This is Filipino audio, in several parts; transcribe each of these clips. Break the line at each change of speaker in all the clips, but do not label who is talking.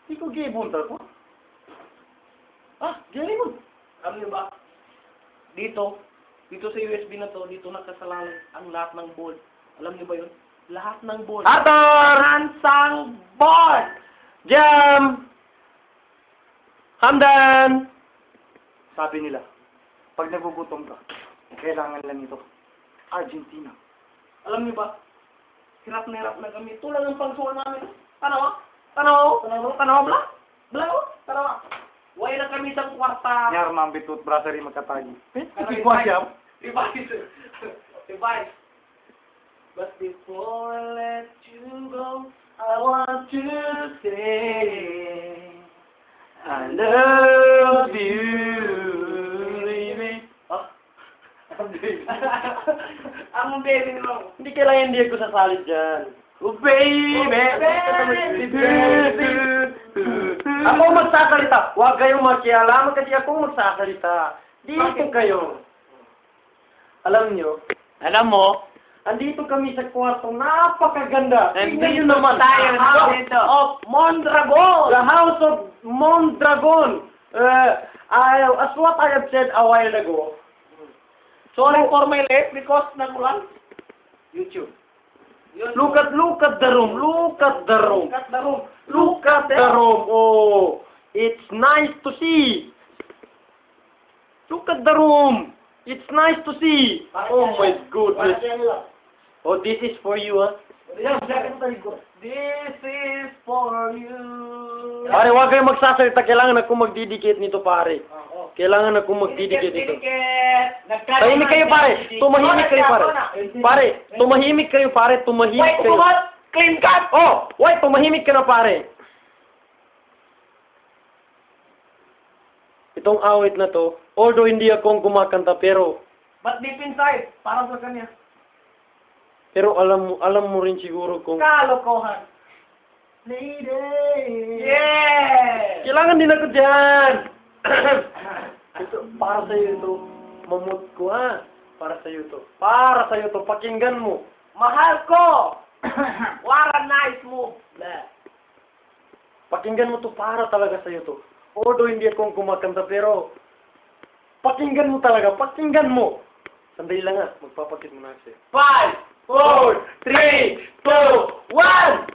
Hindi ko gibunta ko. Ah, gari mo.
Alam niyo ba? Dito sa USB na to, dito nakasalalay ang lahat ng board. Alam niyo ba yun? Lahat ng board.
Arthur! Hansang board! Jam! Hamdan! Sabi nila, pag nagugutom ka, kailangan lang ito. Argentina.
Alam niyo ba? Hirap na kami. Tulad ng pagsuwa namin. Tanaw, bla, Way na kami sa kwarta.
Nyar mambit toothbrushery magkatagi.
Revise. But before I let you go, I want to say
I love you, baby.
Oh. Ang baby mo.
Hindi kailangan hindi ako sasali dyan. Oh, baby! Ako magsasalita. Huwag kayong makialam kasi ako magsasalita. Dito kayo. Alam mo, andito kami sa kwarto. Napakaganda. Tingnan nyo naman. Of Mondragon. The House of Mondragon. As what I have said a while ago.
Sorry for my late because nagulan.
YouTube. Look at the room. Oh, it's nice to see. Look at the room. It's nice to see. Oh my goodness. Oh, this is for you, huh?
This is for you.
Pare, huwag kayong magsasalita. Kailangan ako magdidikit nito, pare. Kailangan ako magdidikit nito. Tahimik kayo, pare. Tumahimik kayo, pare. Pare, tumahimik kayo, pare. Tumahimik kayo.
Clean cut!
Oh, wait, tumahimik ka na, pare. Itong awit na to, although hindi akong kumakanta, pero
But deep inside, para sa kanya.
alam mo rin siguro kung
Kalokohan.
Lady.
Yeah!
Kailangan din ako dyan. Ito, para sa'yo ito. Mamut ko, ha? Para sa'yo ito. Para sa'yo ito. Pakinggan mo.
Mahal ko! What a nice move.
Pakinggan mo to. Para talaga sa'yo to. Although hindi akong kumakanta, pero pakinggan mo talaga. Pakinggan mo. Sandali lang, ha? Magpapakit mo na kasi.
5, 4, 3, 2, 1!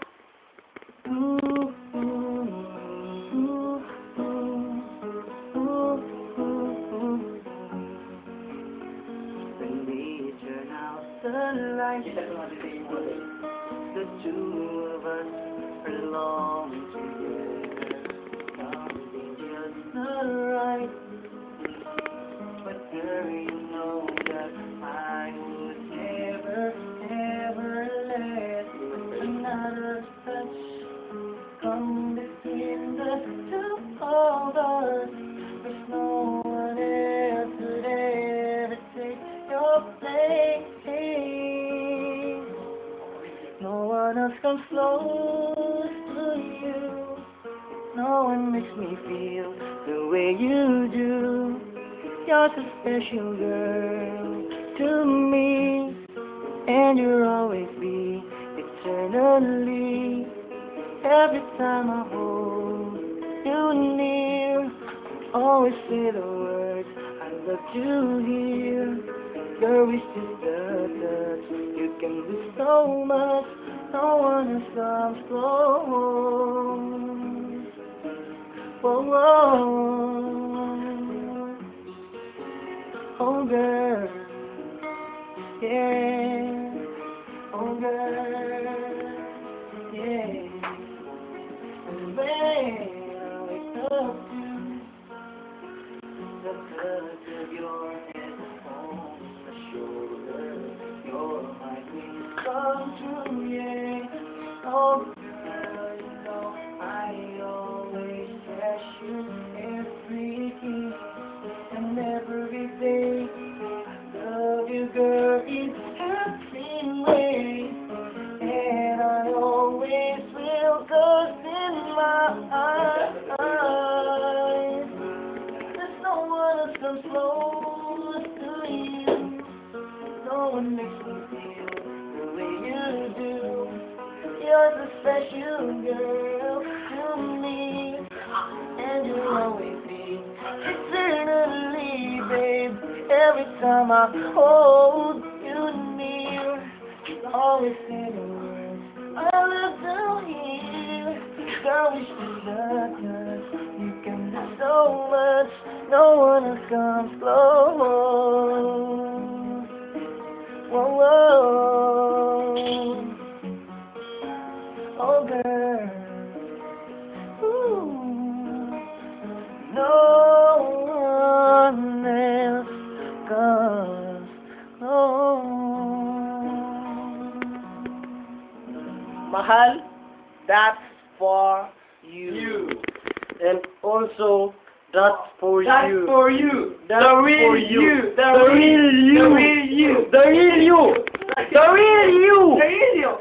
The two of us belong together. Something just not right. But girl, you know that I would never, ever let another touch come between the two of us. There's no one else could ever take your place. No one else comes close to you. No one makes me feel the way you do. You're so special, girl, to me, and you'll always be eternally. Every time I hold you near, always say the words I love to hear. Girl, it's just a touch. You can do so much. No one else comes close. Whoa, whoa. Oh, girl. Yeah. Oh, girl. Yeah. And when I wake up to the touch of your head on my shoulder, you're my dreams come true, yeah. Oh, girl, you know I always cherish you every kiss and every day. I love you, girl, in every way, and I always will, 'cause in my eyes, there's no one else comes close to you. No No one makes me feel the way you do. You're the special girl to me, and you'll always be eternally, babe. Every time I hold you near, you always say the words I love down here. Girl, we should love us. You can do so much, no one else comes close. Whoa, whoa. Oh, girl. Ooh. No one else comes close.
Mahal, that's for you.
And also, that's for
That's
you.
for you.
That's
The real
for
you.
The real you.
The real you.
The real you. The real you.
Darilyo.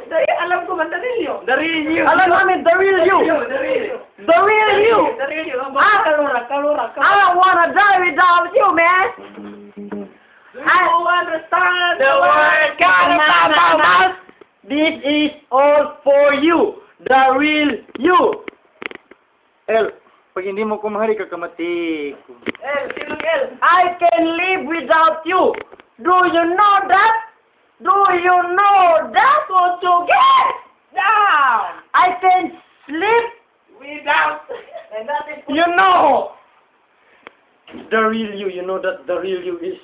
Alam ko man, Darilyo. Darilyo.
Alam namin, the real you.
Darilyo.
The real you.
Darilyo.
Ah,
Kalura.
I don't wanna die without you, man.
Do you understand
The word God. This is all for you. The real you. El, pag hindi mo kumahari ka kamati.
Sinong L?
I can live without you. Do you know that? Do you know that?
So to get down
I can sleep.
without. And that is
You know. The real you. You know that the real you is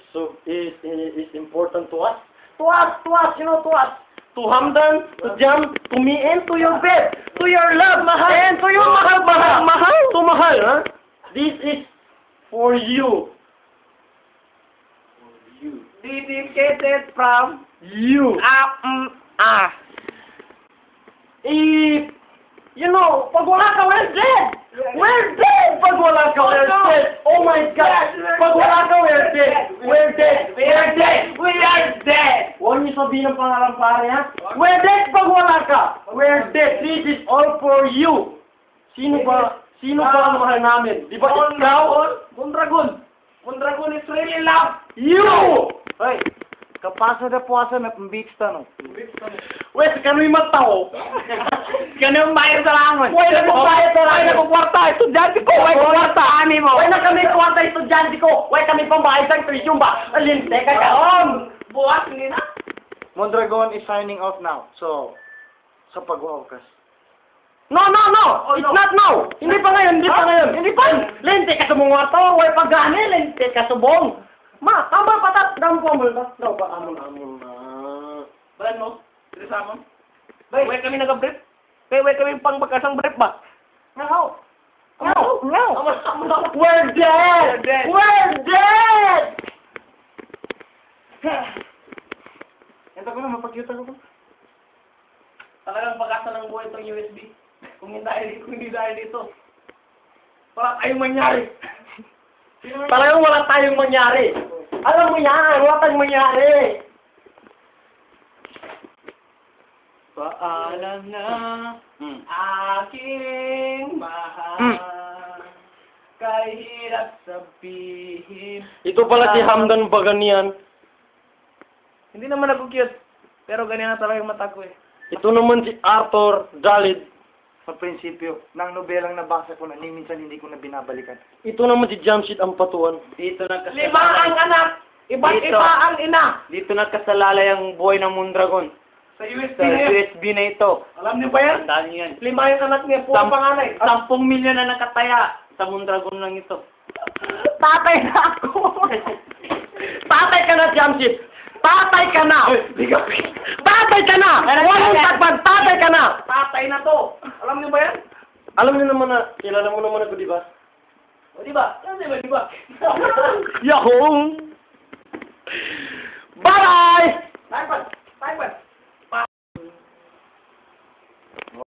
important to us. To us. You know, to us. To Hamdan, to Jam, to me, and to your bed, to your love, mahal, and to your mahal, to mahal, huh? This is for you.
dedicated from
You.
ah.
If, you know, pag wala ka, we're dead. We're dead. Pag wala ka, we're dead. Oh my God. Pag wala ka, we're dead. We're dead. We're dead.
We are dead.
Huwag niyo sabihin ang pangalan, pare, ha? We're dead pag wala ka. We're dead. This is all for you. Sino ba ang mahal namin? Di ba ikaw?
Mondragon is really love.
You!
Hoy, kapasa na puasa na pambits tanong.
Wes, kano'y matao?
Kanang bayar sa langon.
Wala na bayad sa langon.
Wala na kwarta. Estudyante ko. Wala kwarta. Ani mo.
Wala na kami kwarta estudyante ko. Wala kami pambayad sa tuition ba? Alinte ka ka.
Buwas hindi na.
Mondragon is signing off now. So, sa pagwawakas.
No! It's not now! Hindi pa ngayon! Hindi pa! Lente ka sa mga warto! Huwag pagani! Lente ka sa bong! Ma, tambal patat! Damo po amol ka! Daw pa amol na!
Balan mo? Dito sa amon? Wala kami nag-brief? Wala kami pang bagkasang brief ba?
No!
Amon.
We're dead! We're dead!
Ito ko na, mapag-yuta ko.
Talagang pag-asa ng buhay itong USB. Kung hindi dahil dito. Wala tayong mangyari.
Talagang wala tayong mangyari! Alam mo yan! Wala tayong mangyari!
Paalam na aking mahal. Kahit hirap sabihin.
Ito pala si Hamdan Baganian.
Hindi naman ako cute. Pero ganyan na talaga yung mata ko eh.
Ito naman si Arthur Dalid.
Sa prinsipyo, ng nobelang nabasa ko na, ni minsan hindi ko na binabalikan.
Ito naman si Jamshid Ampatuan.
Dito Lima ang anak! Iba't iba ang ina!
Dito nagkasalalay ang buhay ng Mondragon.
Sa USB
Sa
na yan.
USB na ito.
Alam niyo ba yan?
Tandaan niyo yan.
5 yung anak niya. Puro panganay.
10 milyon na nakataya sa Mondragon lang ito.
Tatay na ako! Tatay ka na, Jamshid! Tatay ka na! Tatay ka na! Walang takpan! Tatay ka na!
Tatay na to. Alam niyo ba yan?
Alam niyo naman na, kilala mo naman ako, di ba?
O di ba? Di ba?
Yahoo! Bye-bye!
Bye-bye.